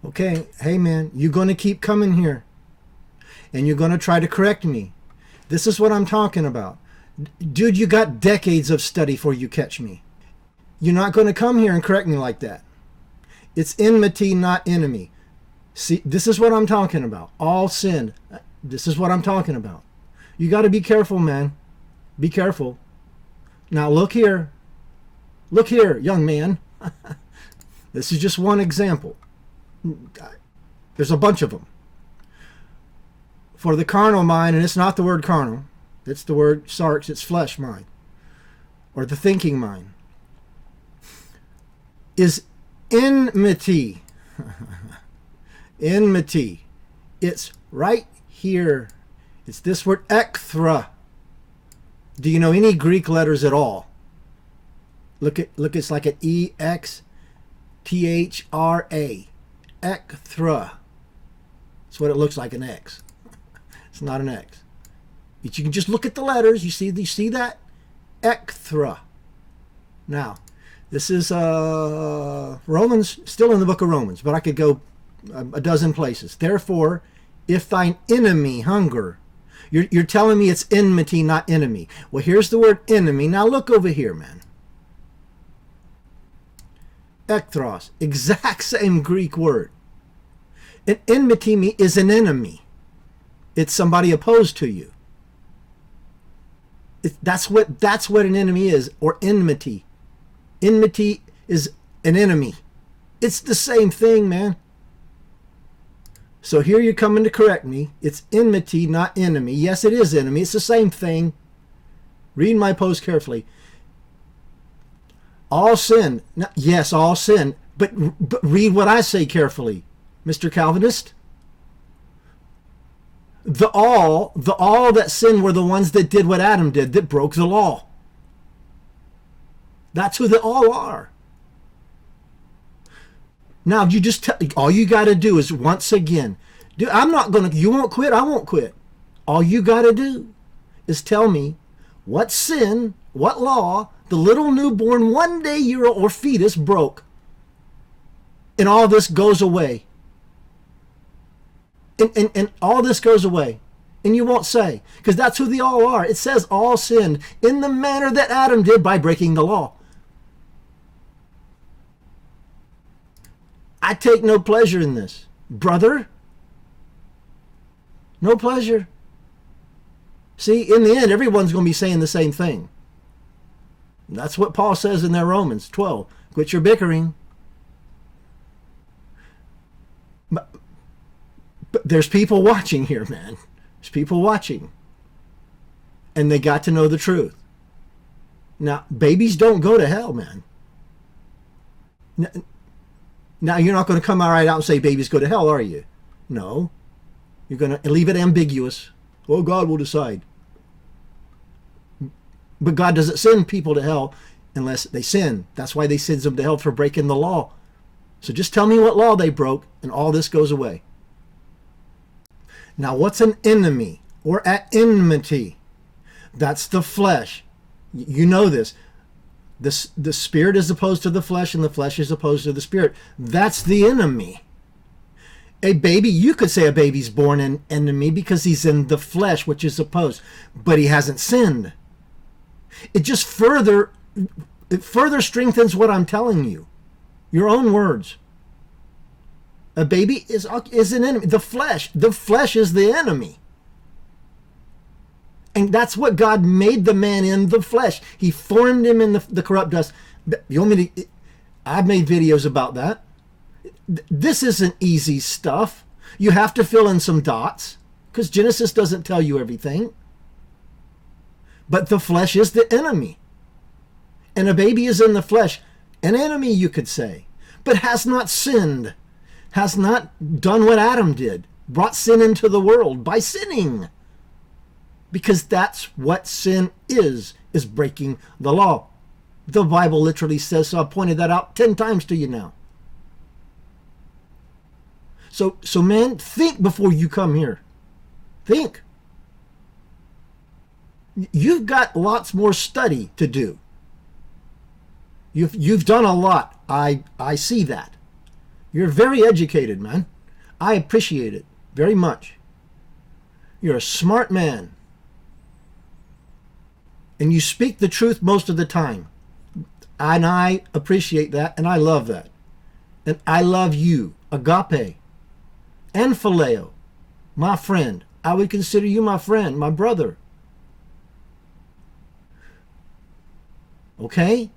Okay, hey man, you're going to keep coming here and you're going to try to correct me. This is what I'm talking about. Dude, you got decades of study before you catch me. You're not going to come here and correct me like that. It's enmity, not enemy. See, this is what I'm talking about. All sin. This is what I'm talking about. You got to be careful, man. Be careful. Now look here. Look here, young man. This is just one example. There's a bunch of them. For the carnal mind, and it's not the word carnal, it's the word sarx, it's flesh mind, or the thinking mind, is enmity. Enmity. It's right here. It's this word ekthra. Do you know any Greek letters at all? Look, it's like an E-X-T-H-R-A. Ekthra. That's what it looks like, an X. It's not an X. But you can just look at the letters. You see that? Ekthra. Now, this is Romans, still in the book of Romans, but I could go a dozen places. Therefore, if thine enemy hunger, you're telling me it's enmity, not enemy. Well, here's the word enemy. Now look over here, man. Ekthros, exact same Greek word. An enmity is an enemy. It's somebody opposed to you. That's what an enemy is, or enmity. Enmity is an enemy. It's the same thing, man. So here you're coming to correct me. It's enmity, not enemy. Yes, it is enemy. It's the same thing. Read my post carefully. All sin. Yes, all sin. But read what I say carefully, Mr. Calvinist. The all that sinned were the ones that did what Adam did, that broke the law. That's who the all are. Now, you just all you got to do is, once again, dude, you won't quit, I won't quit. All you got to do is tell me what sin, what law the little newborn 1-day-old or fetus broke. And all this goes away. And all this goes away. And you won't say, because that's who they all are. It says all sinned in the manner that Adam did by breaking the law. I take no pleasure in this, brother. No pleasure. See, in the end, everyone's going to be saying the same thing. That's what Paul says in there, Romans 12. Quit your bickering. But there's people watching here, man. There's people watching. And they got to know the truth. Now, babies don't go to hell, man. Now, you're not going to come right out and say babies go to hell, are you? No. You're going to leave it ambiguous. Oh, God will decide. But God doesn't send people to hell unless they sin. That's why they send them to hell, for breaking the law. So just tell me what law they broke, and all this goes away. Now, what's an enemy or at enmity? That's the flesh. You know this. The spirit is opposed to the flesh, and the flesh is opposed to the spirit. That's the enemy. A baby, you could say a baby's born an enemy because he's in the flesh, which is opposed, but he hasn't sinned. It just further strengthens what I'm telling you. Your own words. A baby is an enemy. The flesh is the enemy. And that's what God made the man in, the flesh. He formed him in the corrupt dust. I've made videos about that. This isn't easy stuff. You have to fill in some dots, because Genesis doesn't tell you everything. But the flesh is the enemy. And a baby is in the flesh. An enemy, you could say, but has not sinned, has not done what Adam did, brought sin into the world by sinning. Because that's what sin is breaking the law. The Bible literally says so. I pointed that out 10 times to you now. So man, think before you come here. Think. You've got lots more study to do. You've done a lot. I see that. You're very educated, man. I appreciate it very much. You're a smart man. And you speak the truth most of the time. And I appreciate that, and I love that. And I love you, agape, and phileo, my friend. I would consider you my friend, my brother. Okay?